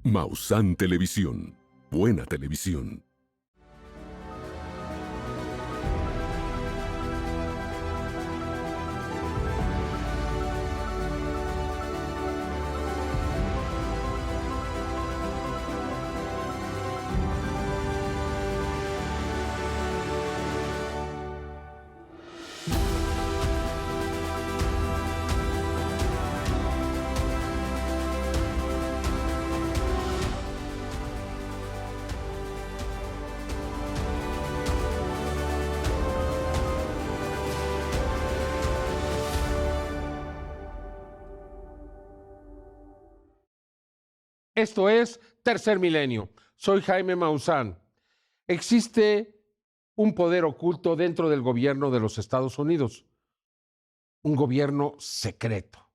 Maussan Televisión. Buena televisión. Esto es Tercer Milenio. Soy Jaime Maussan. Existe un poder oculto dentro del gobierno de los Estados Unidos. Un gobierno secreto.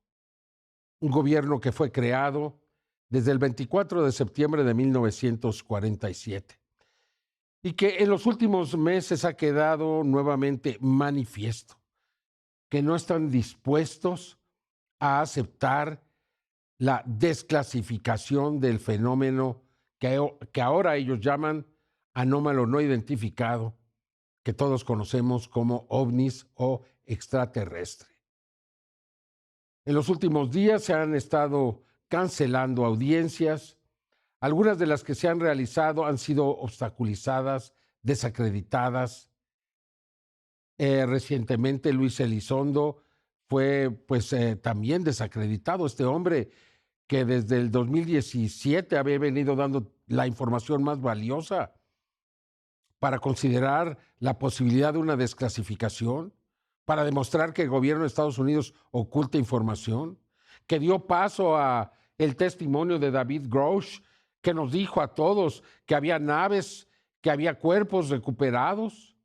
Un gobierno que fue creado desde el 24 de septiembre de 1947 y que en los últimos meses ha quedado nuevamente manifiesto que no están dispuestos a aceptar la desclasificación del fenómeno que ahora ellos llaman anómalo no identificado, que todos conocemos como ovnis o extraterrestre. En los últimos días se han estado cancelando audiencias. Algunas de las que se han realizado han sido obstaculizadas, desacreditadas. Recientemente Luis Elizondo fue también desacreditado. Este hombre que desde el 2017 había venido dando la información más valiosa para considerar la posibilidad de una desclasificación, para demostrar que el gobierno de Estados Unidos oculta información, que dio paso a el testimonio de David Grosh, que nos dijo a todos que había naves, que había cuerpos recuperados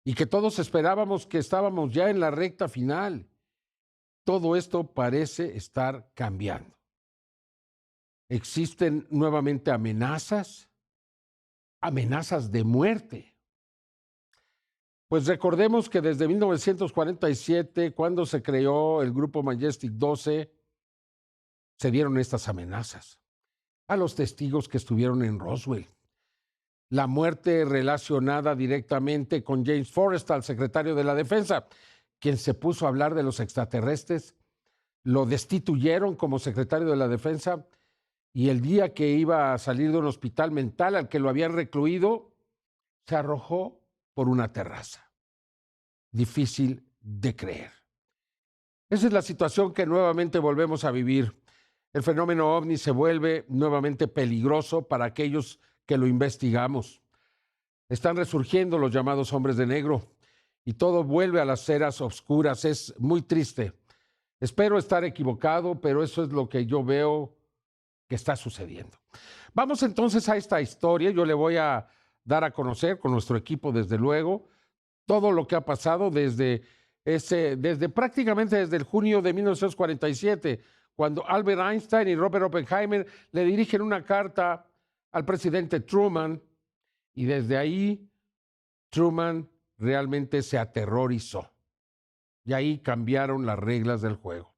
y que todos esperábamos que estábamos ya en la recta final. Todo esto parece estar cambiando. Existen nuevamente amenazas de muerte. Pues recordemos que desde 1947, cuando se creó el grupo Majestic 12, se dieron estas amenazas a los testigos que estuvieron en Roswell. La muerte relacionada directamente con James Forrestal, secretario de la Defensa, quien se puso a hablar de los extraterrestres, lo destituyeron como secretario de la Defensa y el día que iba a salir de un hospital mental al que lo habían recluido, se arrojó por una terraza. Difícil de creer. Esa es la situación que nuevamente volvemos a vivir. El fenómeno ovni se vuelve nuevamente peligroso para aquellos que lo investigamos. Están resurgiendo los llamados hombres de negro y todo vuelve a las eras oscuras. Es muy triste. Espero estar equivocado, pero eso es lo que yo veo que está sucediendo. Vamos entonces a esta historia. Yo le voy a dar a conocer con nuestro equipo, desde luego, todo lo que ha pasado prácticamente desde el junio de 1947, cuando Albert Einstein y Robert Oppenheimer le dirigen una carta al presidente Truman, y desde ahí Truman realmente se aterrorizó. Y ahí cambiaron las reglas del juego.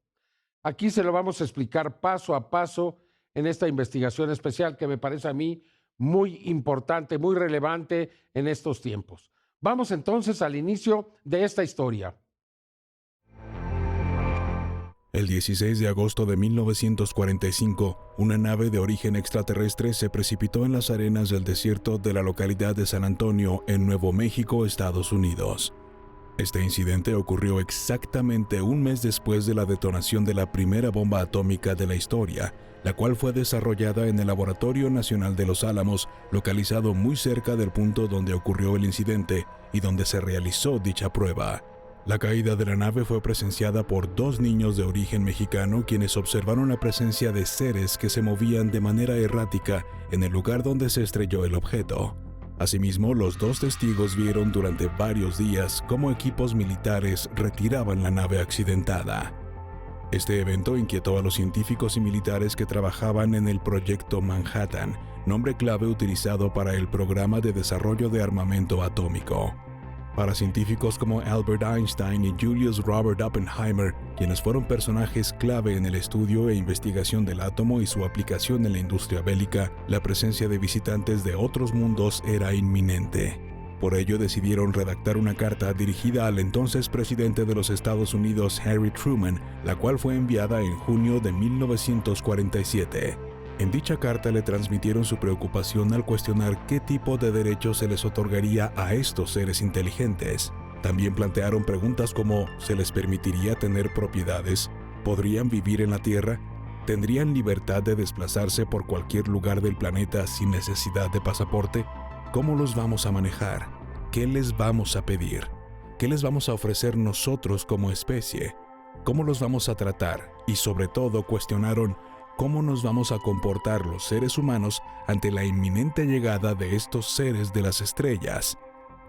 Aquí se lo vamos a explicar paso a paso en esta investigación especial que me parece a mí muy importante, muy relevante en estos tiempos. Vamos entonces al inicio de esta historia. El 16 de agosto de 1945, una nave de origen extraterrestre se precipitó en las arenas del desierto de la localidad de San Antonio, en Nuevo México, Estados Unidos. Este incidente ocurrió exactamente un mes después de la detonación de la primera bomba atómica de la historia, la cual fue desarrollada en el Laboratorio Nacional de Los Álamos, localizado muy cerca del punto donde ocurrió el incidente y donde se realizó dicha prueba. La caída de la nave fue presenciada por 2 niños de origen mexicano, quienes observaron la presencia de seres que se movían de manera errática en el lugar donde se estrelló el objeto. Asimismo, los 2 testigos vieron durante varios días cómo equipos militares retiraban la nave accidentada. Este evento inquietó a los científicos y militares que trabajaban en el Proyecto Manhattan, nombre clave utilizado para el programa de desarrollo de armamento atómico. Para científicos como Albert Einstein y Julius Robert Oppenheimer, quienes fueron personajes clave en el estudio e investigación del átomo y su aplicación en la industria bélica, la presencia de visitantes de otros mundos era inminente. Por ello decidieron redactar una carta dirigida al entonces presidente de los Estados Unidos, Harry Truman, la cual fue enviada en junio de 1947. En dicha carta le transmitieron su preocupación al cuestionar qué tipo de derechos se les otorgaría a estos seres inteligentes. También plantearon preguntas como: ¿se les permitiría tener propiedades? ¿Podrían vivir en la Tierra? ¿Tendrían libertad de desplazarse por cualquier lugar del planeta sin necesidad de pasaporte? ¿Cómo los vamos a manejar? ¿Qué les vamos a pedir? ¿Qué les vamos a ofrecer nosotros como especie? ¿Cómo los vamos a tratar? Y sobre todo cuestionaron cómo nos vamos a comportar los seres humanos ante la inminente llegada de estos seres de las estrellas.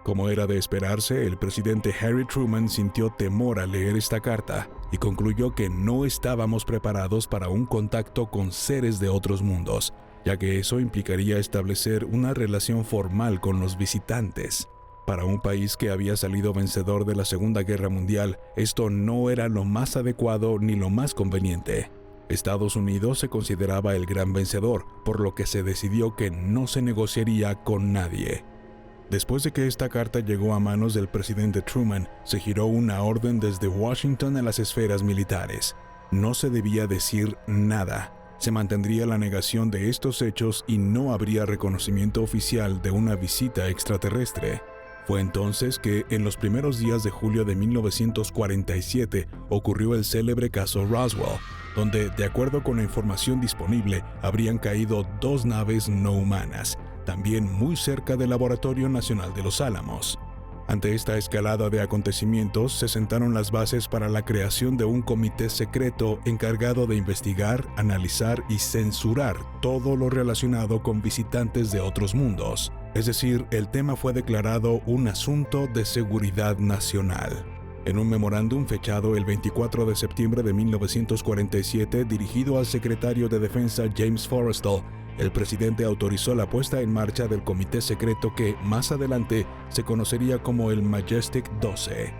Como era de esperarse, el presidente Harry Truman sintió temor al leer esta carta y concluyó que no estábamos preparados para un contacto con seres de otros mundos, ya que eso implicaría establecer una relación formal con los visitantes. Para un país que había salido vencedor de la Segunda Guerra Mundial, esto no era lo más adecuado ni lo más conveniente. Estados Unidos se consideraba el gran vencedor, por lo que se decidió que no se negociaría con nadie. Después de que esta carta llegó a manos del presidente Truman, se giró una orden desde Washington a las esferas militares. No se debía decir nada. Se mantendría la negación de estos hechos y no habría reconocimiento oficial de una visita extraterrestre. Fue entonces que, en los primeros días de julio de 1947, ocurrió el célebre caso Roswell, donde, de acuerdo con la información disponible, habrían caído 2 naves no humanas, también muy cerca del Laboratorio Nacional de Los Álamos. Ante esta escalada de acontecimientos, se sentaron las bases para la creación de un comité secreto encargado de investigar, analizar y censurar todo lo relacionado con visitantes de otros mundos. Es decir, el tema fue declarado un asunto de seguridad nacional. En un memorándum fechado el 24 de septiembre de 1947, dirigido al secretario de Defensa James Forrestal, el presidente autorizó la puesta en marcha del comité secreto que, más adelante, se conocería como el Majestic 12.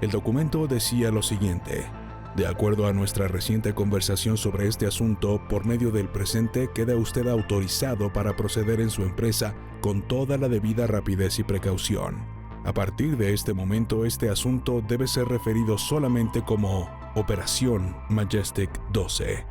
El documento decía lo siguiente: de acuerdo a nuestra reciente conversación sobre este asunto, por medio del presente queda usted autorizado para proceder en su empresa con toda la debida rapidez y precaución. A partir de este momento, este asunto debe ser referido solamente como Operación Majestic 12.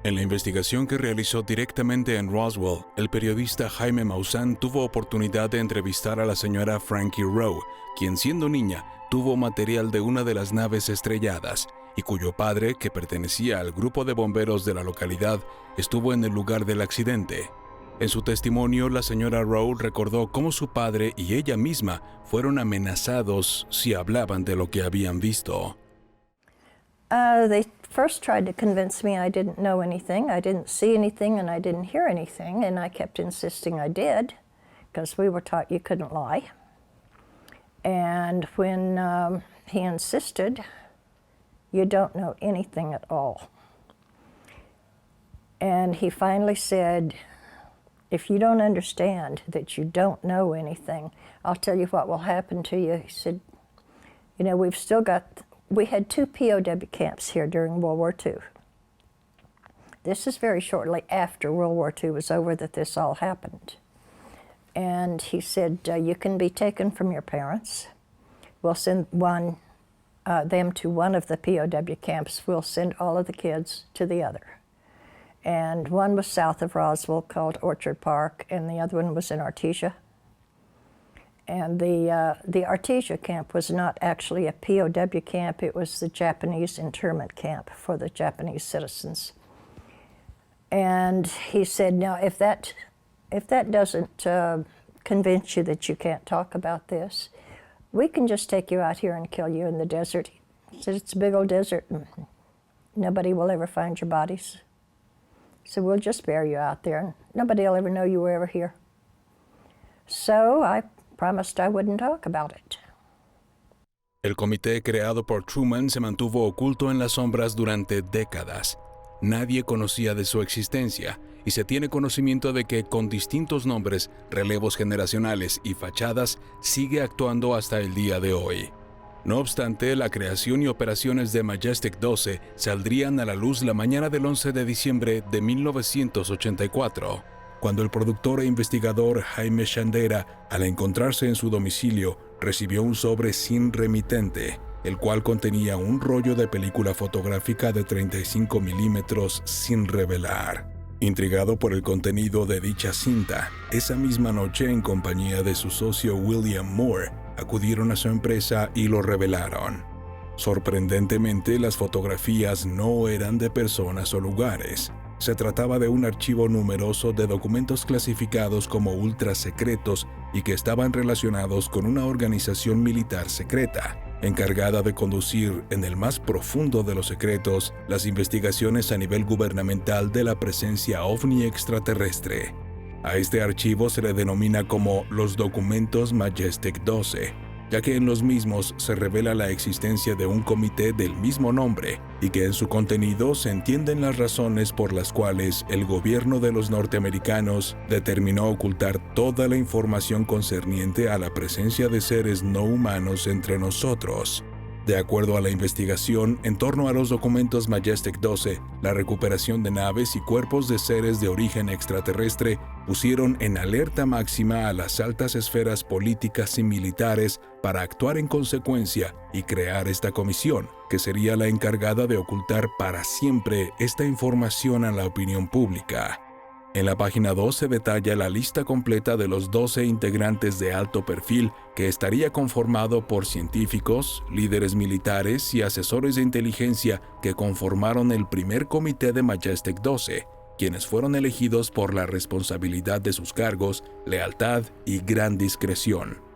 En la investigación que realizó directamente en Roswell, el periodista Jaime Maussan tuvo oportunidad de entrevistar a la señora Frankie Rowe, quien siendo niña tuvo material de una de las naves estrelladas y cuyo padre, que pertenecía al grupo de bomberos de la localidad, estuvo en el lugar del accidente. En su testimonio, la señora Rowe recordó cómo su padre y ella misma fueron amenazados si hablaban de lo que habían visto. They first tried to convince me I didn't know anything, I didn't see anything, and I didn't hear anything, and I kept insisting I did, because we were taught you couldn't lie. And when he insisted, you don't know anything at all. And he finally said, if you don't understand that you don't know anything, I'll tell you what will happen to you. He said, you know, we had 2 POW camps here during World War II. This is very shortly after World War II was over that this all happened. And he said, you can be taken from your parents. We'll send them to one of the POW camps. We'll send all of the kids to the other. And one was south of Roswell called Orchard Park, and the other one was in Artesia. And the Artesia camp was not actually a POW camp, it was the Japanese internment camp for the Japanese citizens. And he said, now if that doesn't convince you that you can't talk about this, we can just take you out here and kill you in the desert. He said, it's a big old desert and nobody will ever find your bodies. So we'll just bury you out there and nobody will ever know you were ever here. So I promised I wouldn't talk about it. El comité creado por Truman se mantuvo oculto en las sombras durante décadas. Nadie conocía de su existencia y se tiene conocimiento de que con distintos nombres, relevos generacionales y fachadas sigue actuando hasta el día de hoy. No obstante, la creación y operaciones de Majestic 12 saldrían a la luz la mañana del 11 de diciembre de 1984, cuando el productor e investigador Jaime Shandera, al encontrarse en su domicilio, recibió un sobre sin remitente, el cual contenía un rollo de película fotográfica de 35 milímetros sin revelar. Intrigado por el contenido de dicha cinta, esa misma noche, en compañía de su socio William Moore, acudieron a su empresa y lo revelaron. Sorprendentemente, las fotografías no eran de personas o lugares. Se trataba de un archivo numeroso de documentos clasificados como ultrasecretos y que estaban relacionados con una organización militar secreta, encargada de conducir en el más profundo de los secretos las investigaciones a nivel gubernamental de la presencia ovni extraterrestre. A este archivo se le denomina como los documentos Majestic 12, ya que en los mismos se revela la existencia de un comité del mismo nombre y que en su contenido se entienden las razones por las cuales el gobierno de los norteamericanos determinó ocultar toda la información concerniente a la presencia de seres no humanos entre nosotros. De acuerdo a la investigación en torno a los documentos Majestic 12, la recuperación de naves y cuerpos de seres de origen extraterrestre pusieron en alerta máxima a las altas esferas políticas y militares para actuar en consecuencia y crear esta comisión, que sería la encargada de ocultar para siempre esta información a la opinión pública. En la página 2 se detalla la lista completa de los 12 integrantes de alto perfil que estaría conformado por científicos, líderes militares y asesores de inteligencia que conformaron el primer comité de Majestic 12, quienes fueron elegidos por la responsabilidad de sus cargos, lealtad y gran discreción.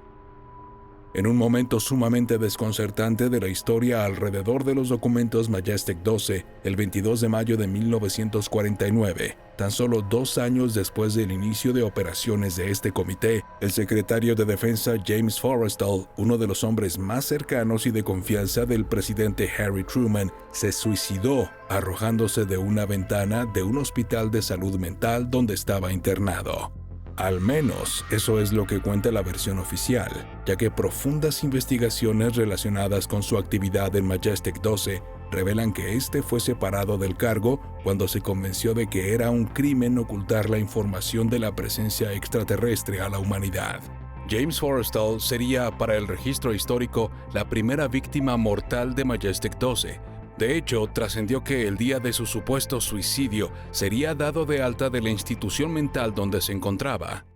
En un momento sumamente desconcertante de la historia alrededor de los documentos Majestic 12, el 22 de mayo de 1949, tan solo 2 años después del inicio de operaciones de este comité, el secretario de Defensa James Forrestal, uno de los hombres más cercanos y de confianza del presidente Harry Truman, se suicidó arrojándose de una ventana de un hospital de salud mental donde estaba internado. Al menos eso es lo que cuenta la versión oficial, ya que profundas investigaciones relacionadas con su actividad en Majestic 12 revelan que este fue separado del cargo cuando se convenció de que era un crimen ocultar la información de la presencia extraterrestre a la humanidad. James Forrestal sería, para el registro histórico, la primera víctima mortal de Majestic 12. De hecho, trascendió que el día de su supuesto suicidio sería dado de alta de la institución mental donde se encontraba.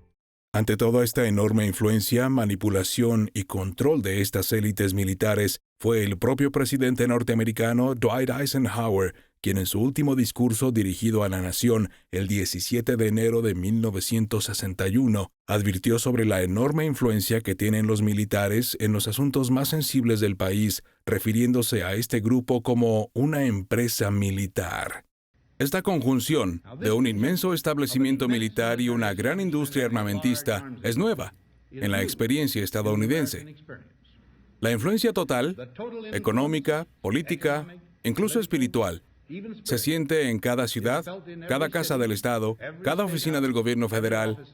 Ante toda esta enorme influencia, manipulación y control de estas élites militares, fue el propio presidente norteamericano Dwight Eisenhower quien en su último discurso dirigido a la nación el 17 de enero de 1961 advirtió sobre la enorme influencia que tienen los militares en los asuntos más sensibles del país, refiriéndose a este grupo como una empresa militar. Esta conjunción de un inmenso establecimiento militar y una gran industria armamentista es nueva en la experiencia estadounidense. La influencia total, económica, política, incluso espiritual, se siente en cada ciudad, cada casa del Estado, cada oficina del gobierno federal.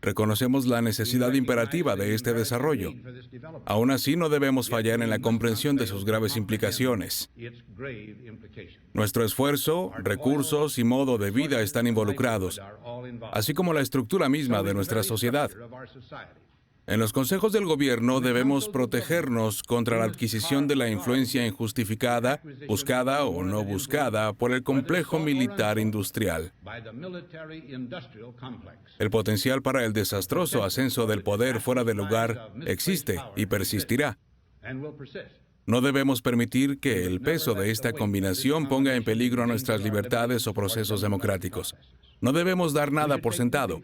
Reconocemos la necesidad imperativa de este desarrollo. Aún así, no debemos fallar en la comprensión de sus graves implicaciones. Nuestro esfuerzo, recursos y modo de vida están involucrados, así como la estructura misma de nuestra sociedad. En los consejos del gobierno debemos protegernos contra la adquisición de la influencia injustificada, buscada o no buscada, por el complejo militar industrial. El potencial para el desastroso ascenso del poder fuera de lugar existe y persistirá. No debemos permitir que el peso de esta combinación ponga en peligro nuestras libertades o procesos democráticos. No debemos dar nada por sentado.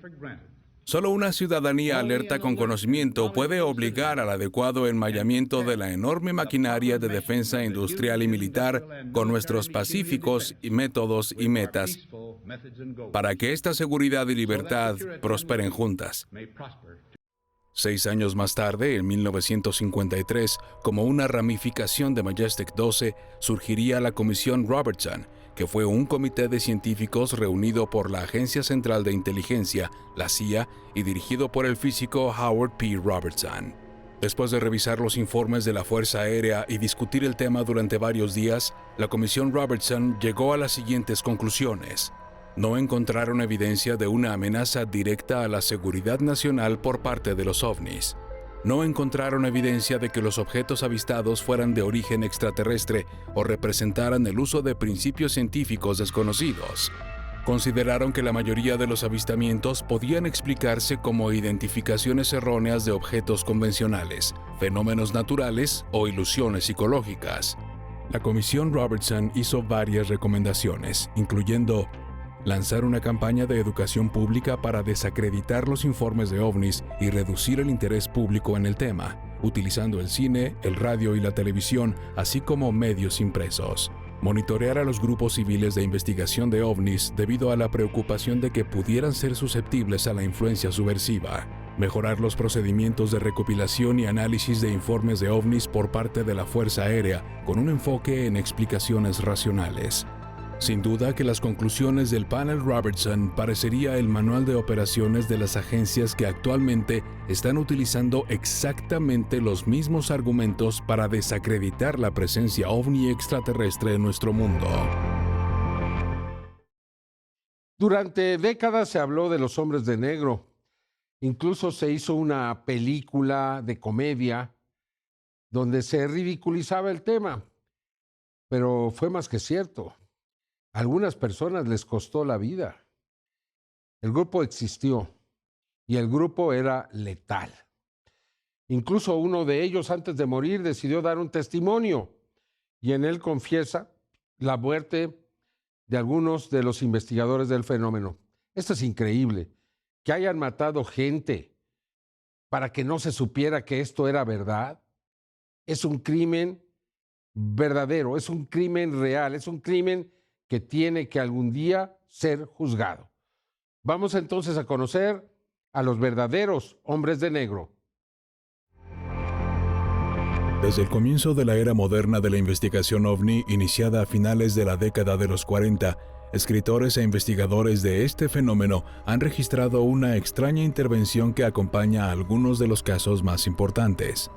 Solo una ciudadanía alerta con conocimiento puede obligar al adecuado enmayamiento de la enorme maquinaria de defensa industrial y militar con nuestros pacíficos y métodos y metas para que esta seguridad y libertad prosperen juntas. 6 años más tarde, en 1953, como una ramificación de Majestic 12, surgiría la Comisión Robertson, que fue un comité de científicos reunido por la Agencia Central de Inteligencia, la CIA, y dirigido por el físico Howard P. Robertson. Después de revisar los informes de la Fuerza Aérea y discutir el tema durante varios días, la Comisión Robertson llegó a las siguientes conclusiones. No encontraron evidencia de una amenaza directa a la seguridad nacional por parte de los ovnis. No encontraron evidencia de que los objetos avistados fueran de origen extraterrestre o representaran el uso de principios científicos desconocidos. Consideraron que la mayoría de los avistamientos podían explicarse como identificaciones erróneas de objetos convencionales, fenómenos naturales o ilusiones psicológicas. La Comisión Robertson hizo varias recomendaciones, incluyendo lanzar una campaña de educación pública para desacreditar los informes de ovnis y reducir el interés público en el tema, utilizando el cine, el radio y la televisión, así como medios impresos. Monitorear a los grupos civiles de investigación de ovnis debido a la preocupación de que pudieran ser susceptibles a la influencia subversiva. Mejorar los procedimientos de recopilación y análisis de informes de ovnis por parte de la Fuerza Aérea con un enfoque en explicaciones racionales. Sin duda que las conclusiones del panel Robertson parecería el manual de operaciones de las agencias que actualmente están utilizando exactamente los mismos argumentos para desacreditar la presencia ovni extraterrestre en nuestro mundo. Durante décadas se habló de los hombres de negro. Incluso se hizo una película de comedia donde se ridiculizaba el tema. Pero fue más que cierto. A algunas personas les costó la vida. El grupo existió y el grupo era letal. Incluso uno de ellos, antes de morir, decidió dar un testimonio y en él confiesa la muerte de algunos de los investigadores del fenómeno. Esto es increíble, que hayan matado gente para que no se supiera que esto era verdad. Es un crimen verdadero, es un crimen real, es un crimen que tiene que algún día ser juzgado. Vamos entonces a conocer a los verdaderos hombres de negro. Desde el comienzo de la era moderna de la investigación ovni, iniciada a finales de la década de los 40, escritores e investigadores de este fenómeno han registrado una extraña intervención que acompaña a algunos de los casos más importantes.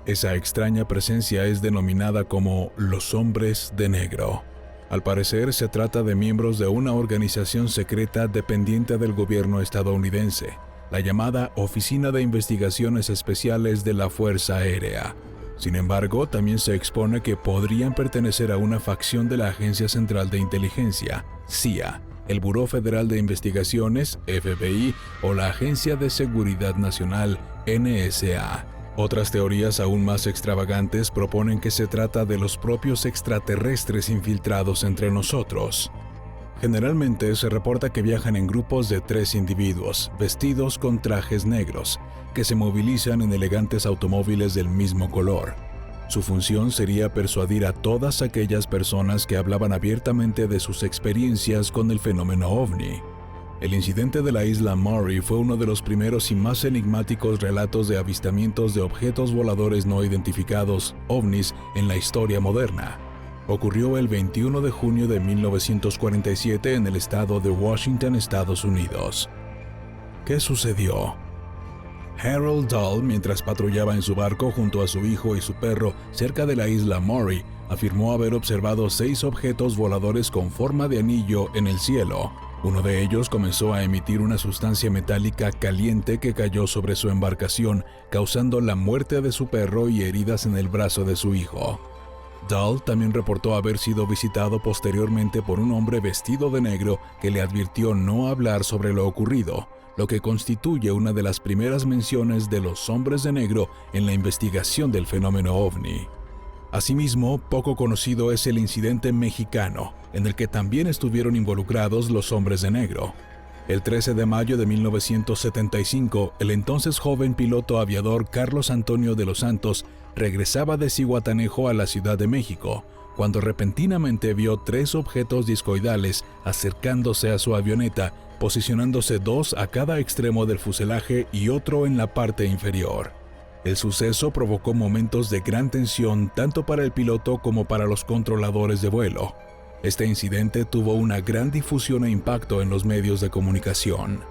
Esa extraña presencia es denominada como los hombres de negro. Al parecer, se trata de miembros de una organización secreta dependiente del gobierno estadounidense, la llamada Oficina de Investigaciones Especiales de la Fuerza Aérea. Sin embargo, también se expone que podrían pertenecer a una facción de la Agencia Central de Inteligencia, CIA, el Buró Federal de Investigaciones, FBI, o la Agencia de Seguridad Nacional, NSA. Otras teorías aún más extravagantes proponen que se trata de los propios extraterrestres infiltrados entre nosotros. Generalmente se reporta que viajan en grupos de 3 individuos, vestidos con trajes negros, que se movilizan en elegantes automóviles del mismo color. Su función sería persuadir a todas aquellas personas que hablaban abiertamente de sus experiencias con el fenómeno ovni. El incidente de la isla Maury fue uno de los primeros y más enigmáticos relatos de avistamientos de objetos voladores no identificados, ovnis, en la historia moderna. Ocurrió el 21 de junio de 1947 en el estado de Washington, Estados Unidos. ¿Qué sucedió? Harold Dahl, mientras patrullaba en su barco junto a su hijo y su perro cerca de la isla Maury, afirmó haber observado 6 objetos voladores con forma de anillo en el cielo. Uno de ellos comenzó a emitir una sustancia metálica caliente que cayó sobre su embarcación, causando la muerte de su perro y heridas en el brazo de su hijo. Dahl también reportó haber sido visitado posteriormente por un hombre vestido de negro que le advirtió no hablar sobre lo ocurrido, lo que constituye una de las primeras menciones de los hombres de negro en la investigación del fenómeno ovni. Asimismo, poco conocido es el incidente mexicano, en el que también estuvieron involucrados los hombres de negro. El 13 de mayo de 1975, el entonces joven piloto aviador Carlos Antonio de los Santos regresaba de Zihuatanejo a la Ciudad de México, cuando repentinamente vio 3 objetos discoidales acercándose a su avioneta, posicionándose 2 a cada extremo del fuselaje y otro en la parte inferior. El suceso provocó momentos de gran tensión tanto para el piloto como para los controladores de vuelo. Este incidente tuvo una gran difusión e impacto en los medios de comunicación.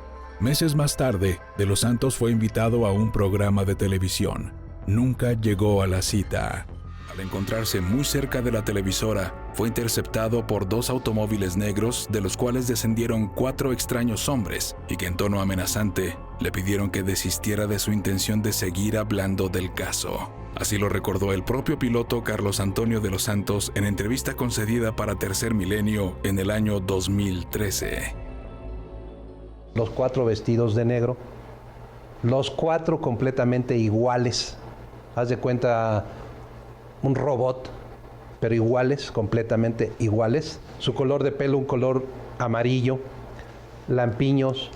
Meses más tarde, De los Santos fue invitado a un programa de televisión. nunca llegó a la cita. Al encontrarse muy cerca de la televisora, fue interceptado por 2 automóviles negros, de los cuales descendieron 4 extraños hombres y que en tono amenazante le pidieron que desistiera de su intención de seguir hablando del caso. Así lo recordó el propio piloto Carlos Antonio de los Santos en entrevista concedida para Tercer Milenio en el año 2013. Los 4 vestidos de negro, los 4 completamente iguales. Haz de cuenta un robot, pero iguales, completamente iguales. Su color de pelo, un color amarillo, lampiños,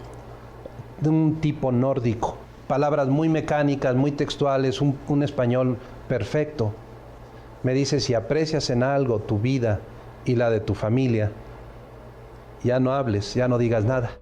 de un tipo nórdico. Palabras muy mecánicas, muy textuales, un español perfecto. Me dice, si aprecias en algo tu vida y la de tu familia, ya no hables, ya no digas nada.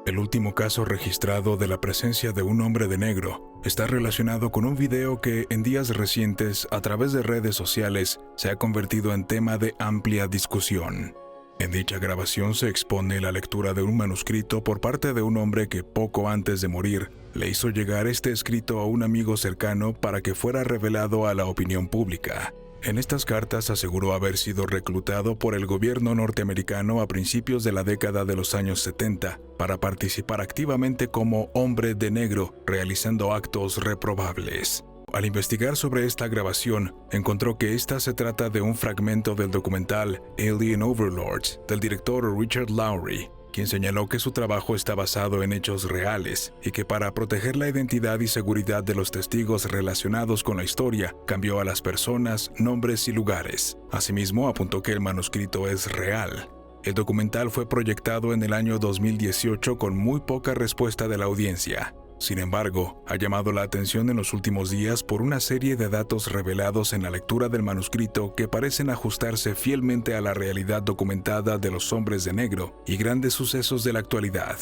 El último caso registrado de la presencia de un hombre de negro está relacionado con un video que en días recientes, a través de redes sociales, se ha convertido en tema de amplia discusión. En dicha grabación se expone la lectura de un manuscrito por parte de un hombre que poco antes de morir le hizo llegar este escrito a un amigo cercano para que fuera revelado a la opinión pública. En estas cartas aseguró haber sido reclutado por el gobierno norteamericano a principios de la década de los años 70 para participar activamente como hombre de negro, realizando actos reprobables. Al investigar sobre esta grabación, encontró que esta se trata de un fragmento del documental Alien Overlords del director Richard Lowry, quien señaló que su trabajo está basado en hechos reales y que para proteger la identidad y seguridad de los testigos relacionados con la historia, cambió a las personas, nombres y lugares. Asimismo, apuntó que el manuscrito es real. El documental fue proyectado en el año 2018 con muy poca respuesta de la audiencia. Sin embargo, ha llamado la atención en los últimos días por una serie de datos revelados en la lectura del manuscrito que parecen ajustarse fielmente a la realidad documentada de los hombres de negro y grandes sucesos de la actualidad.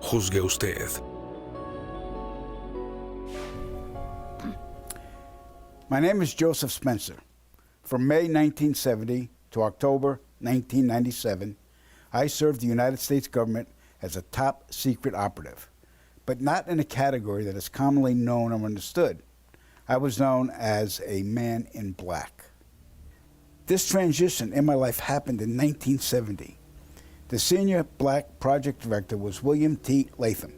Juzgue usted. My name is Joseph Spencer. From May 1970 to October 1997, I served the United States government as a top secret operative, but not in a category that is commonly known or understood. I was known as a man in black. This transition in my life happened in 1970. The senior black project director was William T. Latham,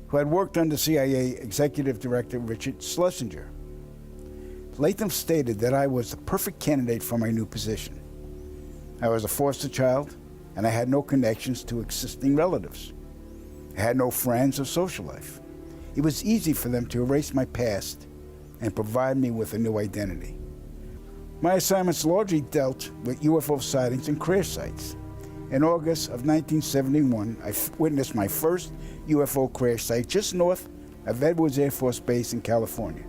who had worked under CIA Executive Director Richard Schlesinger. Latham stated that I was the perfect candidate for my new position. I was a foster child, and I had no connections to existing relatives. I had no friends or social life. It was easy for them to erase my past and provide me with a new identity. My assignments largely dealt with UFO sightings and crash sites. In August of 1971, I witnessed my first UFO crash site just north of Edwards Air Force Base in California.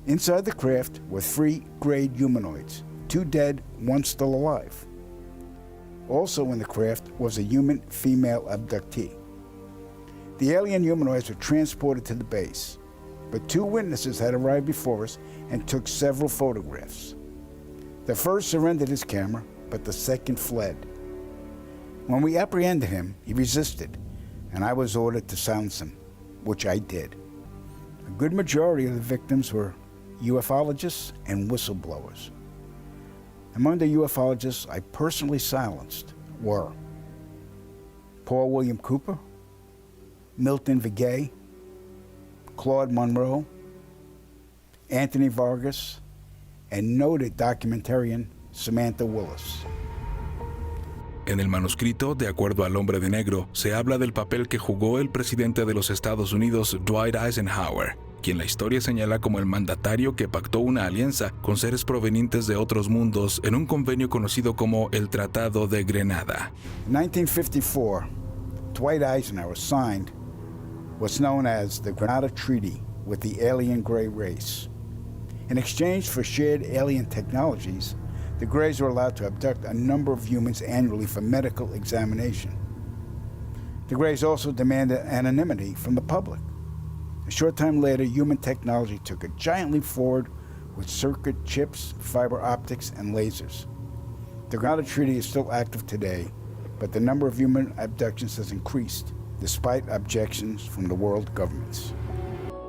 Inside the craft were 3 grayed humanoids, 2 dead, 1 still alive. Also in the craft was a human female abductee. The alien humanoids were transported to the base, but 2 witnesses had arrived before us and took several photographs. The first surrendered his camera, but the second fled. When we apprehended him, he resisted, and I was ordered to silence him, which I did. A good majority of the victims were ufologists and whistleblowers. Among the ufologists I personally silenced were Paul William Cooper, Milton Vigay, Claude Monroe, Anthony Vargas, and noted documentarian Samantha Willis. En el manuscrito, de acuerdo al hombre de negro, se habla del papel que jugó el presidente de los Estados Unidos, Dwight Eisenhower, quien la historia señala como el mandatario que pactó una alianza con seres provenientes de otros mundos en un convenio conocido como el Tratado de Grenada. In 1954, Dwight Eisenhower signed what's known as the Grenada Treaty with the alien gray race. In exchange for shared alien technologies, the Greys were allowed to abduct a number of humans annually for medical examination. The Greys also demanded anonymity from the public. A short time later, human technology took a giant leap forward with circuit chips, fiber optics, and lasers. The Grenada Treaty is still active today, but the number of human abductions has increased, despite objections from the world governments.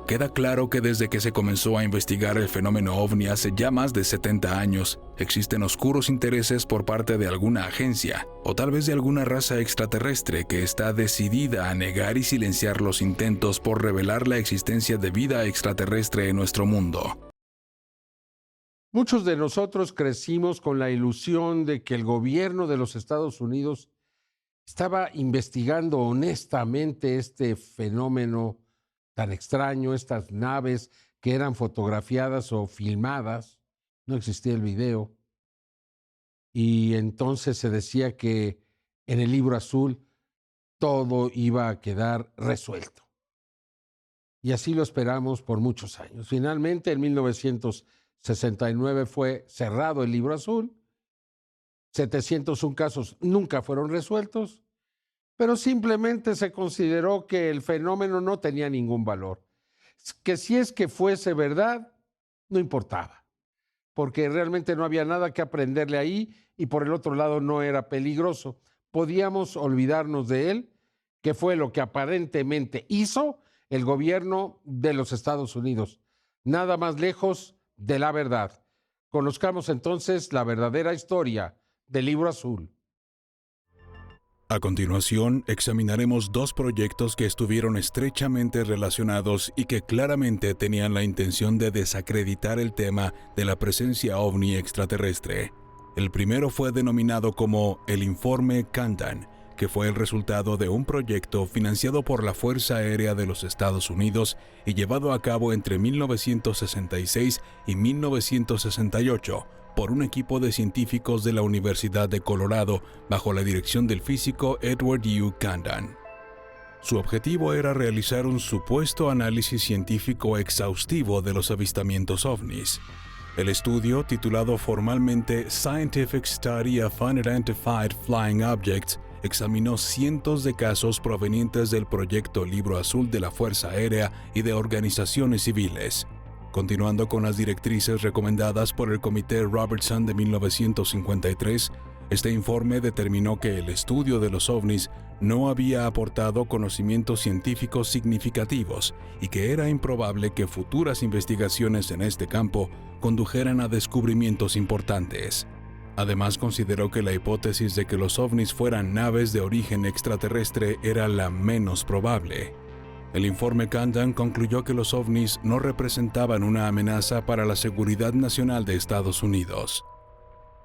queda claro que desde que se comenzó a investigar el fenómeno ovni hace ya más de 70 años, existen oscuros intereses por parte de alguna agencia, o tal vez de alguna raza extraterrestre que está decidida a negar y silenciar los intentos por revelar la existencia de vida extraterrestre en nuestro mundo. Muchos de nosotros crecimos con la ilusión de que el gobierno de los Estados Unidos estaba investigando honestamente este fenómeno tan extraño, estas naves que eran fotografiadas o filmadas, no existía el video, y entonces se decía que en el libro azul todo iba a quedar resuelto. Y así lo esperamos por muchos años. Finalmente, en 1969 fue cerrado el libro azul, 701 casos nunca fueron resueltos, pero simplemente se consideró que el fenómeno no tenía ningún valor, que si es que fuese verdad, no importaba, porque realmente no había nada que aprenderle ahí y por el otro lado no era peligroso. Podíamos olvidarnos de él, que fue lo que aparentemente hizo el gobierno de los Estados Unidos, nada más lejos de la verdad. Conozcamos entonces la verdadera historia del libro azul. A continuación, examinaremos dos proyectos que estuvieron estrechamente relacionados y que claramente tenían la intención de desacreditar el tema de la presencia ovni extraterrestre. El primero fue denominado como el Informe Kandan, que fue el resultado de un proyecto financiado por la Fuerza Aérea de los Estados Unidos y llevado a cabo entre 1966 y 1968 por un equipo de científicos de la Universidad de Colorado bajo la dirección del físico Edward U. Kandan. Su objetivo era realizar un supuesto análisis científico exhaustivo de los avistamientos ovnis. El estudio, titulado formalmente Scientific Study of Unidentified Flying Objects, examinó cientos de casos provenientes del proyecto Libro Azul de la Fuerza Aérea y de organizaciones civiles. Continuando con las directrices recomendadas por el Comité Robertson de 1953, este informe determinó que el estudio de los ovnis no había aportado conocimientos científicos significativos y que era improbable que futuras investigaciones en este campo condujeran a descubrimientos importantes. Además, consideró que la hipótesis de que los ovnis fueran naves de origen extraterrestre era la menos probable. El informe Kandan concluyó que los ovnis no representaban una amenaza para la seguridad nacional de Estados Unidos.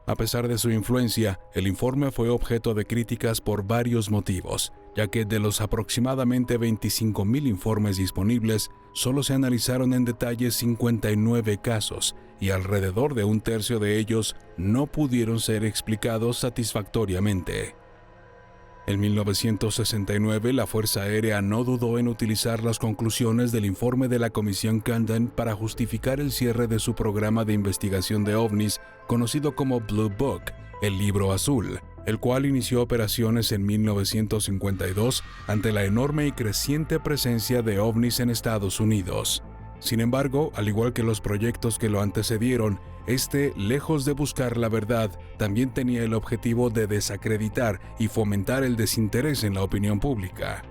A pesar de su influencia, el informe fue objeto de críticas por varios motivos, ya que de los aproximadamente 25,000 informes disponibles, solo se analizaron en detalle 59 casos, y alrededor de un tercio de ellos no pudieron ser explicados satisfactoriamente. En 1969, la Fuerza Aérea no dudó en utilizar las conclusiones del informe de la Comisión Kandan para justificar el cierre de su programa de investigación de ovnis, conocido como Blue Book, el Libro Azul, el cual inició operaciones en 1952 ante la enorme y creciente presencia de ovnis en Estados Unidos. Sin embargo, al igual que los proyectos que lo antecedieron, lejos de buscar la verdad, también tenía el objetivo de desacreditar y fomentar el desinterés en la opinión pública.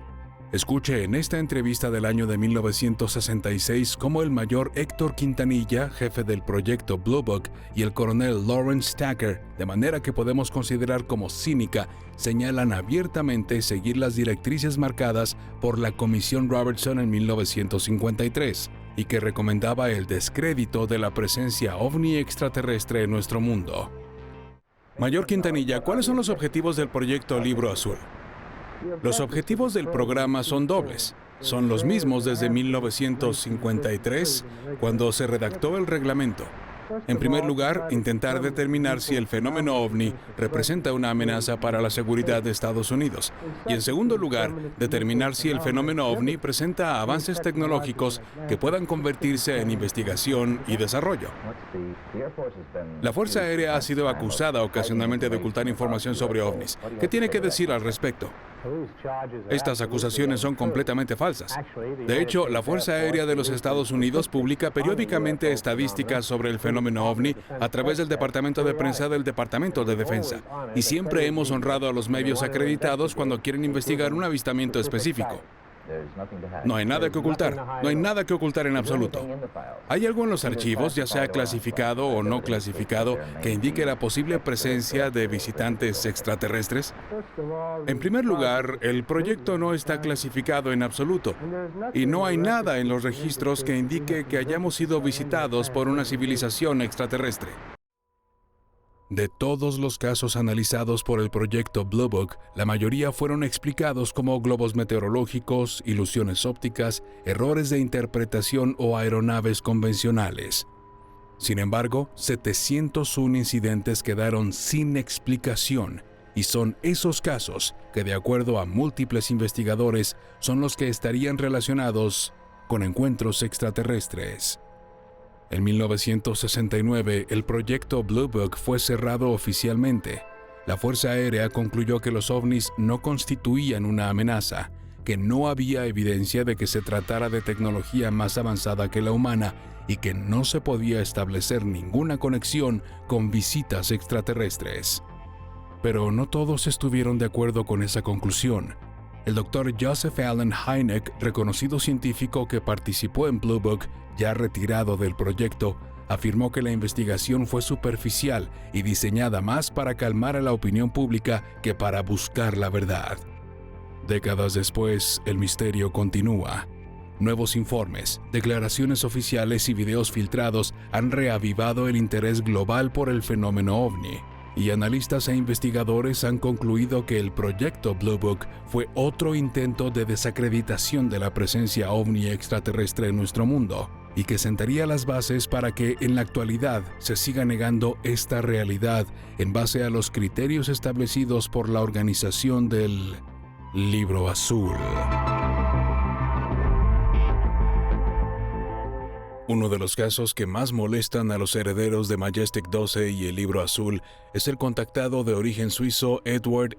Escuche en esta entrevista del año de 1966 cómo el mayor Héctor Quintanilla, jefe del proyecto Blue Book, y el coronel Lawrence Tacker, de manera que podemos considerar como cínica, señalan abiertamente seguir las directrices marcadas por la Comisión Robertson en 1953, y que recomendaba el descrédito de la presencia ovni extraterrestre en nuestro mundo. Mayor Quintanilla, ¿cuáles son los objetivos del proyecto Libro Azul? Los objetivos del programa son dobles. Son los mismos desde 1953, cuando se redactó el reglamento. En primer lugar, intentar determinar si el fenómeno ovni representa una amenaza para la seguridad de Estados Unidos. Y en segundo lugar, determinar si el fenómeno ovni presenta avances tecnológicos que puedan convertirse en investigación y desarrollo. La Fuerza Aérea ha sido acusada ocasionalmente de ocultar información sobre ovnis. ¿Qué tiene que decir al respecto? Estas acusaciones son completamente falsas. De hecho, la Fuerza Aérea de los Estados Unidos publica periódicamente estadísticas sobre el fenómeno ovni a través del Departamento de Prensa del Departamento de Defensa, y siempre hemos honrado a los medios acreditados cuando quieren investigar un avistamiento específico. No hay nada que ocultar, no hay nada que ocultar en absoluto. ¿Hay algo en los archivos, ya sea clasificado o no clasificado, que indique la posible presencia de visitantes extraterrestres? En primer lugar, el proyecto no está clasificado en absoluto, y no hay nada en los registros que indique que hayamos sido visitados por una civilización extraterrestre. De todos los casos analizados por el proyecto Blue Book, la mayoría fueron explicados como globos meteorológicos, ilusiones ópticas, errores de interpretación o aeronaves convencionales. Sin embargo, 701 incidentes quedaron sin explicación, y son esos casos que, de acuerdo a múltiples investigadores, son los que estarían relacionados con encuentros extraterrestres. En 1969, el proyecto Blue Book fue cerrado oficialmente. La Fuerza Aérea concluyó que los ovnis no constituían una amenaza, que no había evidencia de que se tratara de tecnología más avanzada que la humana y que no se podía establecer ninguna conexión con visitas extraterrestres. Pero no todos estuvieron de acuerdo con esa conclusión. El Dr. Joseph Allen Hynek, reconocido científico que participó en Blue Book, ya retirado del proyecto, afirmó que la investigación fue superficial y diseñada más para calmar a la opinión pública que para buscar la verdad. Décadas después, el misterio continúa. Nuevos informes, declaraciones oficiales y videos filtrados han reavivado el interés global por el fenómeno ovni, y analistas e investigadores han concluido que el proyecto Blue Book fue otro intento de desacreditación de la presencia ovni extraterrestre en nuestro mundo, y que sentaría las bases para que en la actualidad se siga negando esta realidad en base a los criterios establecidos por la organización del Libro Azul. Uno de los casos que más molestan a los herederos de Majestic 12 y el Libro Azul es el contactado de origen suizo Edward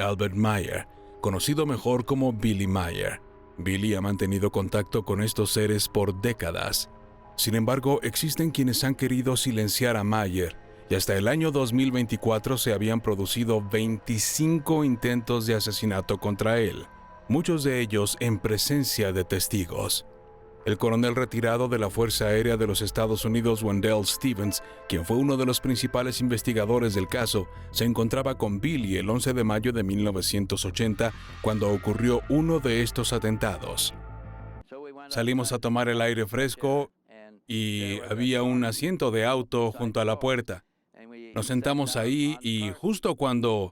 Albert Meyer, conocido mejor como Billy Meier. Billy ha mantenido contacto con estos seres por décadas. Sin embargo, existen quienes han querido silenciar a Meier, y hasta el año 2024 se habían producido 25 intentos de asesinato contra él, muchos de ellos en presencia de testigos. El coronel retirado de la Fuerza Aérea de los Estados Unidos, Wendell Stevens, quien fue uno de los principales investigadores del caso, se encontraba con Billy el 11 de mayo de 1980 cuando ocurrió uno de estos atentados. Salimos a tomar el aire fresco y había un asiento de auto junto a la puerta. Nos sentamos ahí y justo cuando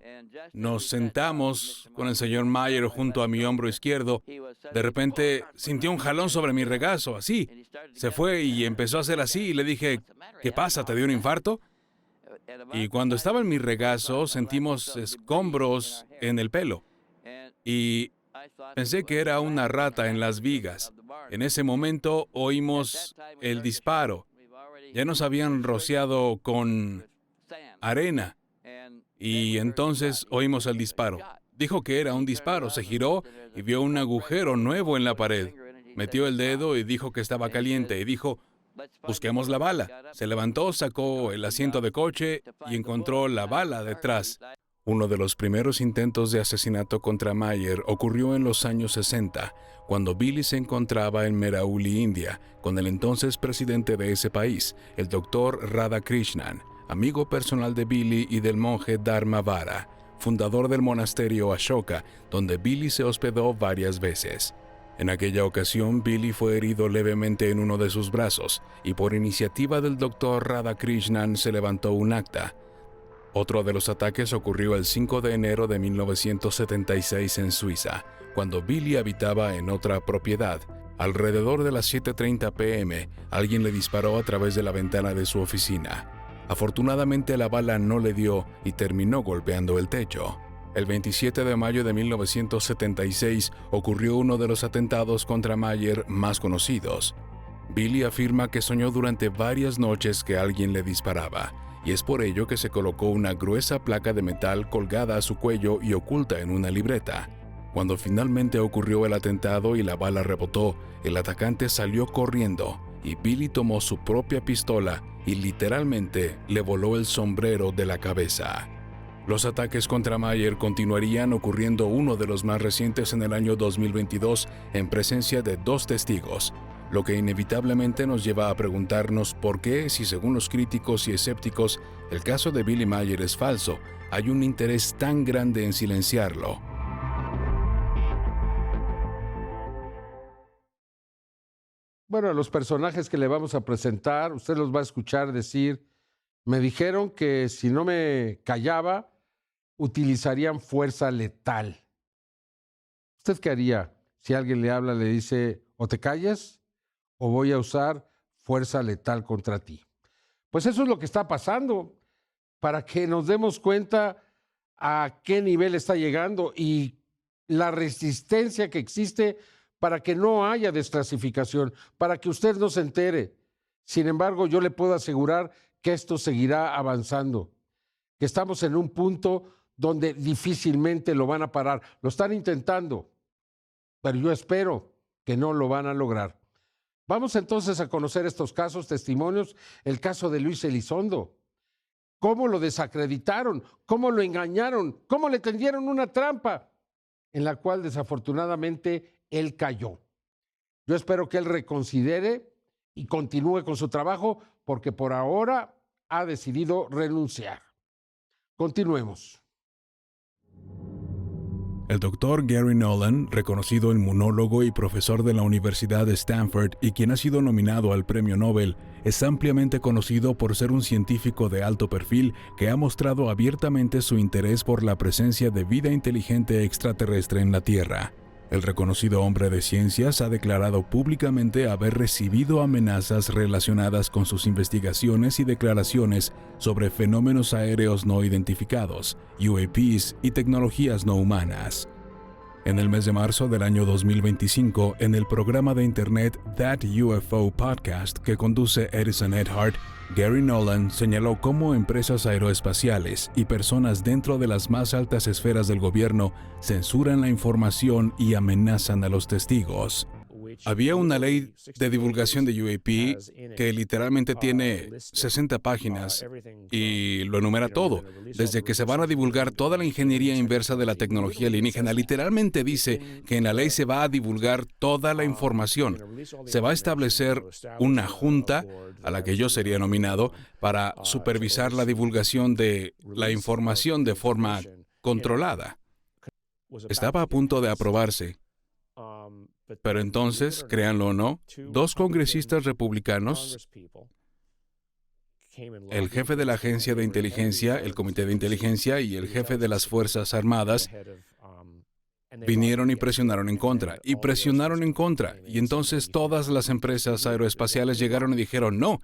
nos sentamos con el señor Meier junto a mi hombro izquierdo, de repente sintió un jalón sobre mi regazo, así. Se fue y empezó a hacer así y le dije, ¿qué pasa? ¿Te dio un infarto? Y cuando estaba en mi regazo sentimos escombros en el pelo y pensé que era una rata en las vigas. En ese momento oímos el disparo. Ya nos habían rociado con arena y entonces oímos el disparo. Dijo que era un disparo, se giró y vio un agujero nuevo en la pared. Metió el dedo y dijo que estaba caliente y dijo, busquemos la bala. Se levantó, sacó el asiento de coche y encontró la bala detrás. Uno de los primeros intentos de asesinato contra Meier ocurrió en los años 60, cuando Billy se encontraba en Merauli, India, con el entonces presidente de ese país, el Dr. Radhakrishnan, amigo personal de Billy y del monje Dharmavara, fundador del monasterio Ashoka, donde Billy se hospedó varias veces. En aquella ocasión, Billy fue herido levemente en uno de sus brazos, y por iniciativa del Dr. Radhakrishnan se levantó un acta. Otro de los ataques ocurrió el 5 de enero de 1976 en Suiza, cuando Billy habitaba en otra propiedad. Alrededor de las 7:30 p.m., alguien le disparó a través de la ventana de su oficina. Afortunadamente la bala no le dio y terminó golpeando el techo. El 27 de mayo de 1976 ocurrió uno de los atentados contra Meier más conocidos. Billy afirma que soñó durante varias noches que alguien le disparaba, y es por ello que se colocó una gruesa placa de metal colgada a su cuello y oculta en una libreta. Cuando finalmente ocurrió el atentado y la bala rebotó, el atacante salió corriendo y Billy tomó su propia pistola y literalmente le voló el sombrero de la cabeza. Los ataques contra Mayer continuarían, ocurriendo uno de los más recientes en el año 2022 en presencia de 2 testigos, lo que inevitablemente nos lleva a preguntarnos por qué, si según los críticos y escépticos el caso de Billy Mayer es falso, hay un interés tan grande en silenciarlo. Bueno, a los personajes que le vamos a presentar, usted los va a escuchar decir, me dijeron que si no me callaba, utilizarían fuerza letal. ¿Usted qué haría si alguien le habla, le dice, o te callas o voy a usar fuerza letal contra ti? Pues eso es lo que está pasando, para que nos demos cuenta a qué nivel está llegando y la resistencia que existe para que no haya desclasificación, para que usted no se entere. Sin embargo, yo le puedo asegurar que esto seguirá avanzando, que estamos en un punto donde difícilmente lo van a parar. Lo están intentando, pero yo espero que no lo van a lograr. Vamos entonces a conocer estos casos, testimonios, el caso de Luis Elizondo. Cómo lo desacreditaron, cómo lo engañaron, cómo le tendieron una trampa, en la cual desafortunadamente él cayó. Yo espero que él reconsidere y continúe con su trabajo, porque por ahora ha decidido renunciar. Continuemos. El doctor Gary Nolan, reconocido inmunólogo y profesor de la Universidad de Stanford y quien ha sido nominado al Premio Nobel, es ampliamente conocido por ser un científico de alto perfil que ha mostrado abiertamente su interés por la presencia de vida inteligente extraterrestre en la Tierra. El reconocido hombre de ciencias ha declarado públicamente haber recibido amenazas relacionadas con sus investigaciones y declaraciones sobre fenómenos aéreos no identificados, UAPs y tecnologías no humanas. En el mes de marzo del año 2025, en el programa de internet That UFO Podcast que conduce Edison Edhart, Gary Nolan señaló cómo empresas aeroespaciales y personas dentro de las más altas esferas del gobierno censuran la información y amenazan a los testigos. Había una ley de divulgación de UAP que literalmente tiene 60 páginas y lo enumera todo, desde que se van a divulgar toda la ingeniería inversa de la tecnología alienígena. Literalmente dice que en la ley se va a divulgar toda la información. Se va a establecer una junta, a la que yo sería nominado, para supervisar la divulgación de la información de forma controlada. Estaba a punto de aprobarse. Pero entonces, créanlo o no, 2 congresistas republicanos, el jefe de la agencia de inteligencia, el comité de inteligencia y el jefe de las Fuerzas Armadas, vinieron y presionaron en contra, y entonces todas las empresas aeroespaciales llegaron y dijeron, no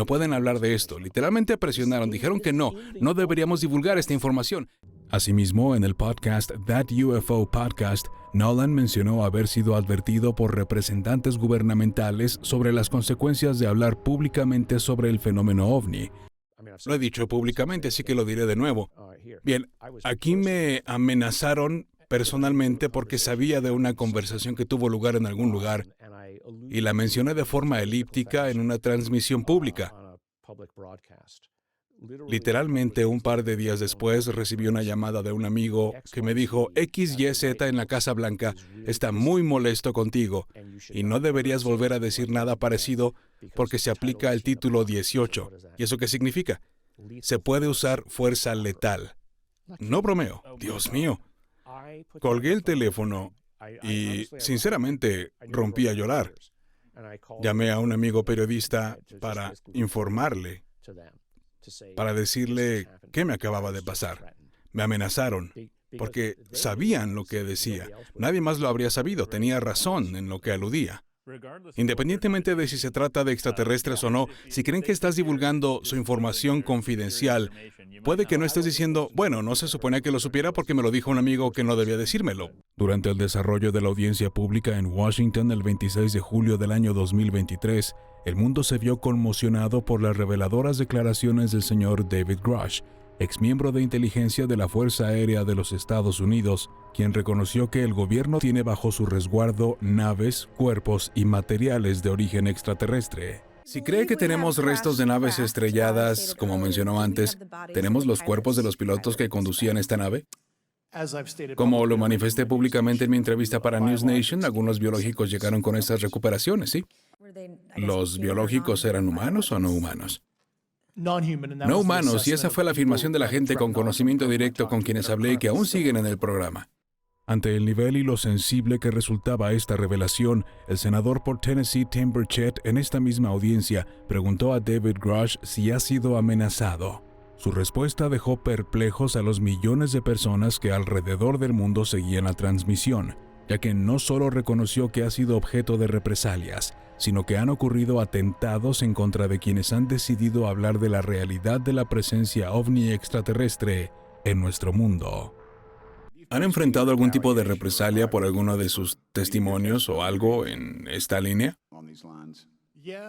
pueden hablar de esto. Literalmente presionaron, dijeron que no deberíamos divulgar esta información. Asimismo, en el podcast That UFO Podcast, Nolan mencionó haber sido advertido por representantes gubernamentales sobre las consecuencias de hablar públicamente sobre el fenómeno OVNI. Lo he dicho públicamente, así que lo diré de nuevo. Bien, aquí me amenazaron personalmente porque sabía de una conversación que tuvo lugar en algún lugar y la mencioné de forma elíptica en una transmisión pública. Literalmente, un par de días después, recibí una llamada de un amigo que me dijo, XYZ en la Casa Blanca está muy molesto contigo y no deberías volver a decir nada parecido porque se aplica el título 18. ¿Y eso qué significa? Se puede usar fuerza letal. No bromeo. Dios mío. Colgué el teléfono y, sinceramente, rompí a llorar. Llamé a un amigo periodista para informarle, para decirle qué me acababa de pasar. Me amenazaron, porque sabían lo que decía. Nadie más lo habría sabido, tenía razón en lo que aludía. Independientemente de si se trata de extraterrestres o no, si creen que estás divulgando su información confidencial, puede que no estés diciendo, bueno, no se suponía que lo supiera porque me lo dijo un amigo que no debía decírmelo. Durante el desarrollo de la audiencia pública en Washington el 26 de julio del año 2023, el mundo se vio conmocionado por las reveladoras declaraciones del señor David Grush, exmiembro de inteligencia de la Fuerza Aérea de los Estados Unidos, quien reconoció que el gobierno tiene bajo su resguardo naves, cuerpos y materiales de origen extraterrestre. Si cree que tenemos restos de naves estrelladas, como mencionó antes, ¿tenemos los cuerpos de los pilotos que conducían esta nave? Como lo manifesté públicamente en mi entrevista para News Nation, algunos biológicos llegaron con estas recuperaciones, ¿sí? ¿Los biológicos eran humanos o no humanos? No humanos, y esa fue la afirmación de la gente con conocimiento directo con quienes hablé y que aún siguen en el programa. Ante el nivel y lo sensible que resultaba esta revelación, el senador por Tennessee Tim Burchett en esta misma audiencia preguntó a David Grush si ha sido amenazado. Su respuesta dejó perplejos a los millones de personas que alrededor del mundo seguían la transmisión, ya que no solo reconoció que ha sido objeto de represalias, sino que han ocurrido atentados en contra de quienes han decidido hablar de la realidad de la presencia ovni extraterrestre en nuestro mundo. ¿Han enfrentado algún tipo de represalia por alguno de sus testimonios o algo en esta línea?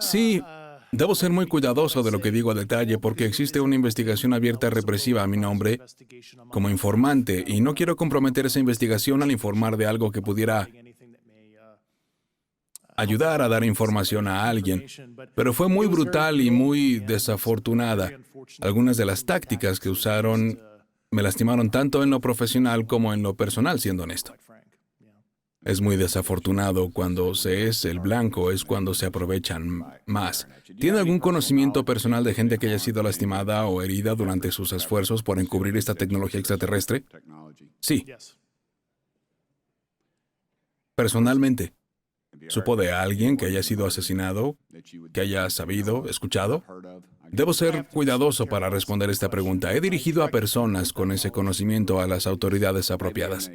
Sí, debo ser muy cuidadoso de lo que digo a detalle porque existe una investigación abierta represiva a mi nombre como informante y no quiero comprometer esa investigación al informar de algo que pudiera ayudar a dar información a alguien, pero fue muy brutal y muy desafortunada. Algunas de las tácticas que usaron me lastimaron tanto en lo profesional como en lo personal, siendo honesto. Es muy desafortunado cuando se es el blanco, es cuando se aprovechan más. ¿Tiene algún conocimiento personal de gente que haya sido lastimada o herida durante sus esfuerzos por encubrir esta tecnología extraterrestre? Sí. Personalmente. ¿Supo de alguien que haya sido asesinado, que haya sabido, escuchado? Debo ser cuidadoso para responder esta pregunta. He dirigido a personas con ese conocimiento a las autoridades apropiadas.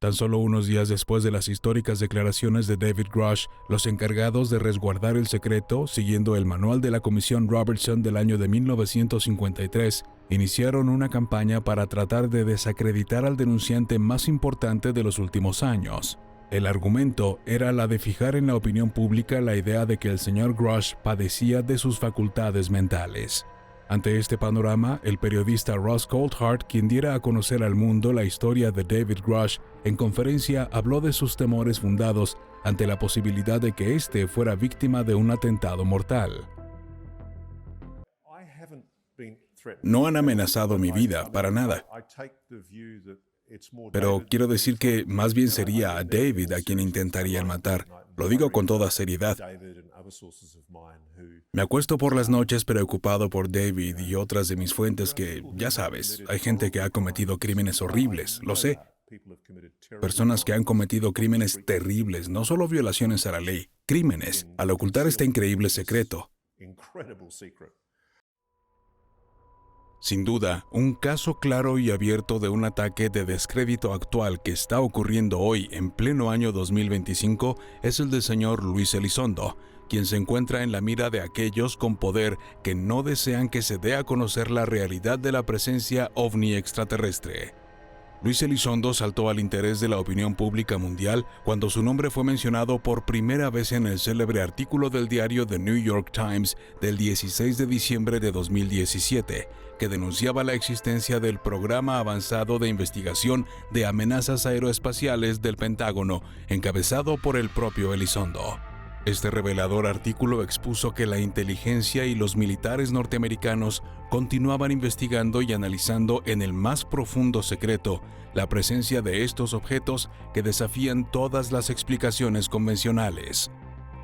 Tan solo unos días después de las históricas declaraciones de David Grush, los encargados de resguardar el secreto, siguiendo el manual de la Comisión Robertson del año de 1953, iniciaron una campaña para tratar de desacreditar al denunciante más importante de los últimos años. El argumento era la de fijar en la opinión pública la idea de que el señor Grush padecía de sus facultades mentales. Ante este panorama, el periodista Ross Coulthard, quien diera a conocer al mundo la historia de David Grush, en conferencia habló de sus temores fundados ante la posibilidad de que éste fuera víctima de un atentado mortal. No han amenazado mi vida, para nada. Pero quiero decir que más bien sería a David a quien intentarían matar. Lo digo con toda seriedad. Me acuesto por las noches preocupado por David y otras de mis fuentes que, ya sabes, hay gente que ha cometido crímenes horribles, lo sé. Personas que han cometido crímenes terribles, no solo violaciones a la ley, crímenes, al ocultar este increíble secreto. Sin duda, un caso claro y abierto de un ataque de descrédito actual que está ocurriendo hoy en pleno año 2025 es el del señor Luis Elizondo, quien se encuentra en la mira de aquellos con poder que no desean que se dé a conocer la realidad de la presencia ovni extraterrestre. Luis Elizondo saltó al interés de la opinión pública mundial cuando su nombre fue mencionado por primera vez en el célebre artículo del diario The New York Times del 16 de diciembre de 2017, que denunciaba la existencia del Programa Avanzado de Investigación de Amenazas Aeroespaciales del Pentágono, encabezado por el propio Elizondo. Este revelador artículo expuso que la inteligencia y los militares norteamericanos continuaban investigando y analizando en el más profundo secreto la presencia de estos objetos que desafían todas las explicaciones convencionales.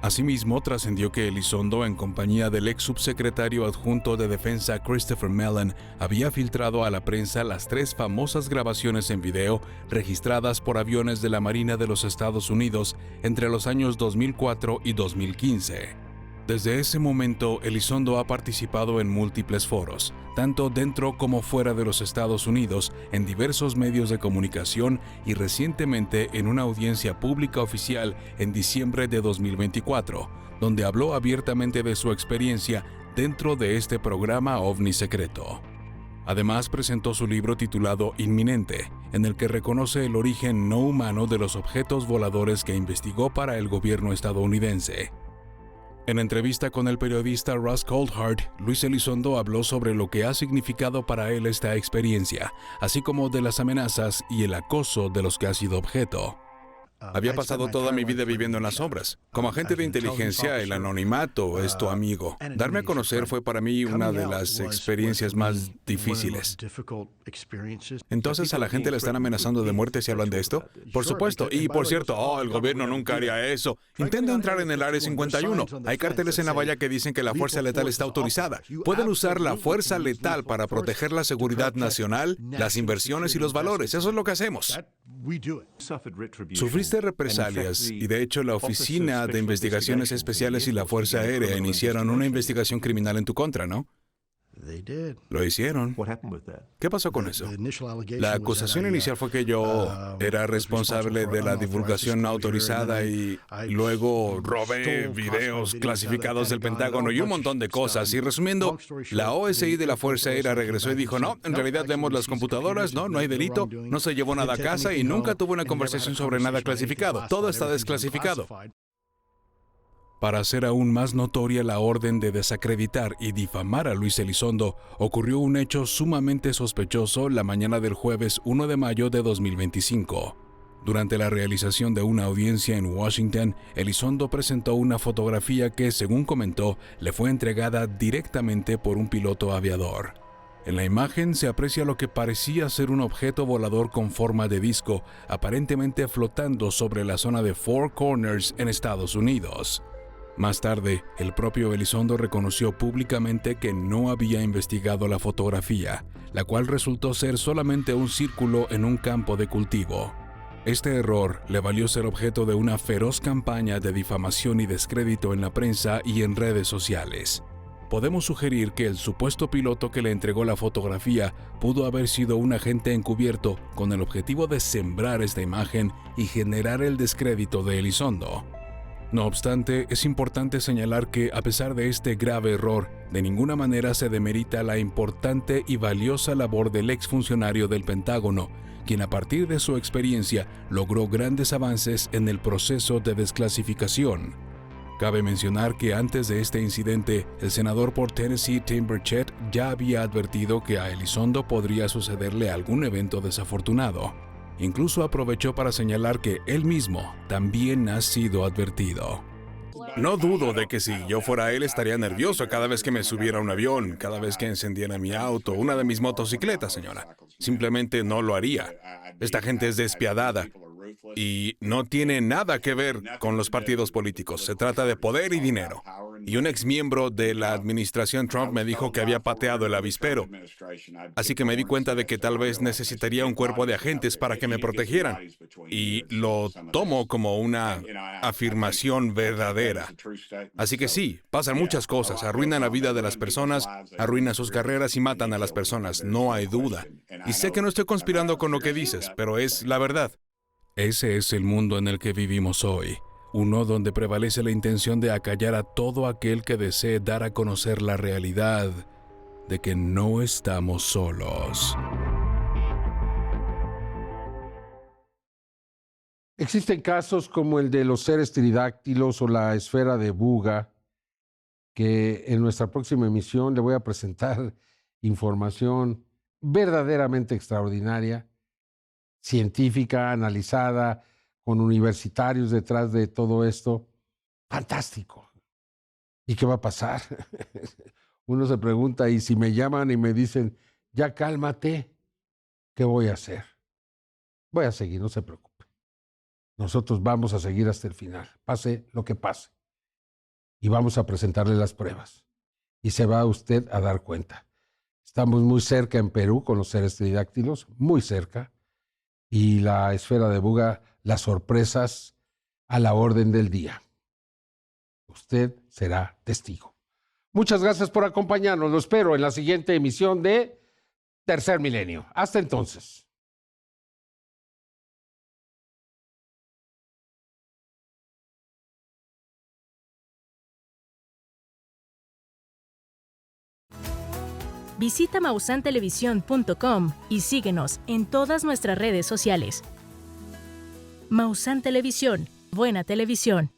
Asimismo, trascendió que Elizondo, en compañía del ex subsecretario adjunto de Defensa Christopher Mellon, había filtrado a la prensa las 3 famosas grabaciones en video registradas por aviones de la Marina de los Estados Unidos entre los años 2004 y 2015. Desde ese momento, Elizondo ha participado en múltiples foros, tanto dentro como fuera de los Estados Unidos, en diversos medios de comunicación y recientemente en una audiencia pública oficial en diciembre de 2024, donde habló abiertamente de su experiencia dentro de este programa OVNI secreto. Además, presentó su libro titulado Inminente, en el que reconoce el origen no humano de los objetos voladores que investigó para el gobierno estadounidense. En entrevista con el periodista Ross Coulthard, Luis Elizondo habló sobre lo que ha significado para él esta experiencia, así como de las amenazas y el acoso de los que ha sido objeto. Había pasado toda mi vida viviendo en las sombras. Como agente de inteligencia, el anonimato es tu amigo. Darme a conocer fue para mí una de las experiencias más difíciles. Entonces, ¿a la gente le están amenazando de muerte si hablan de esto? Por supuesto. Y por cierto, el gobierno nunca haría eso. Intenta entrar en el Área 51. Hay carteles en la valla que dicen que la fuerza letal está autorizada. Pueden usar la fuerza letal para proteger la seguridad nacional, las inversiones y los valores. Eso es lo que hacemos. Sufriste represalias y de hecho la Oficina de Investigaciones Especiales y la Fuerza Aérea iniciaron una investigación criminal en tu contra, ¿no? Lo hicieron. ¿Qué pasó con eso? La acusación inicial fue que yo era responsable de la divulgación no autorizada y luego robé videos clasificados del Pentágono y un montón de cosas. Y resumiendo, la OSI de la Fuerza Aérea regresó y dijo, no, en realidad leemos las computadoras, no hay delito, no se llevó nada a casa y nunca tuvo una conversación sobre nada clasificado. Todo está desclasificado. Para hacer aún más notoria la orden de desacreditar y difamar a Luis Elizondo, ocurrió un hecho sumamente sospechoso la mañana del jueves 1 de mayo de 2025. Durante la realización de una audiencia en Washington, Elizondo presentó una fotografía que, según comentó, le fue entregada directamente por un piloto aviador. En la imagen se aprecia lo que parecía ser un objeto volador con forma de disco, aparentemente flotando sobre la zona de Four Corners en Estados Unidos. Más tarde, el propio Elizondo reconoció públicamente que no había investigado la fotografía, la cual resultó ser solamente un círculo en un campo de cultivo. Este error le valió ser objeto de una feroz campaña de difamación y descrédito en la prensa y en redes sociales. Podemos sugerir que el supuesto piloto que le entregó la fotografía pudo haber sido un agente encubierto con el objetivo de sembrar esta imagen y generar el descrédito de Elizondo. No obstante, es importante señalar que, a pesar de este grave error, de ninguna manera se demerita la importante y valiosa labor del exfuncionario del Pentágono, quien a partir de su experiencia logró grandes avances en el proceso de desclasificación. Cabe mencionar que antes de este incidente, el senador por Tennessee Tim Burchett ya había advertido que a Elizondo podría sucederle algún evento desafortunado. Incluso aprovechó para señalar que él mismo también ha sido advertido. No dudo de que si yo fuera él estaría nervioso cada vez que me subiera a un avión, cada vez que encendiera mi auto, una de mis motocicletas, señora. Simplemente no lo haría. Esta gente es despiadada y no tiene nada que ver con los partidos políticos. Se trata de poder y dinero. Y un exmiembro de la administración Trump me dijo que había pateado el avispero. Así que me di cuenta de que tal vez necesitaría un cuerpo de agentes para que me protegieran. Y lo tomo como una afirmación verdadera. Así que sí, pasan muchas cosas. Arruinan la vida de las personas, arruinan sus carreras y matan a las personas. No hay duda. Y sé que no estoy conspirando con lo que dices, pero es la verdad. Ese es el mundo en el que vivimos hoy. Uno donde prevalece la intención de acallar a todo aquel que desee dar a conocer la realidad de que no estamos solos. Existen casos como el de los seres tridáctilos o la esfera de Buga, que en nuestra próxima emisión le voy a presentar información verdaderamente extraordinaria, científica, analizada, con universitarios detrás de todo esto. Fantástico. ¿Y qué va a pasar? Uno se pregunta, y si me llaman y me dicen, ya cálmate, ¿qué voy a hacer? Voy a seguir, no se preocupe. Nosotros vamos a seguir hasta el final, pase lo que pase. Y vamos a presentarle las pruebas. Y se va usted a dar cuenta. Estamos muy cerca en Perú con los seres tridáctilos, muy cerca. Y la esfera de Buga, las sorpresas a la orden del día. Usted será testigo. Muchas gracias por acompañarnos. Lo espero en la siguiente emisión de Tercer Milenio. Hasta entonces. Visita mausantelevisión.com y síguenos en todas nuestras redes sociales. Maussan Televisión, buena televisión.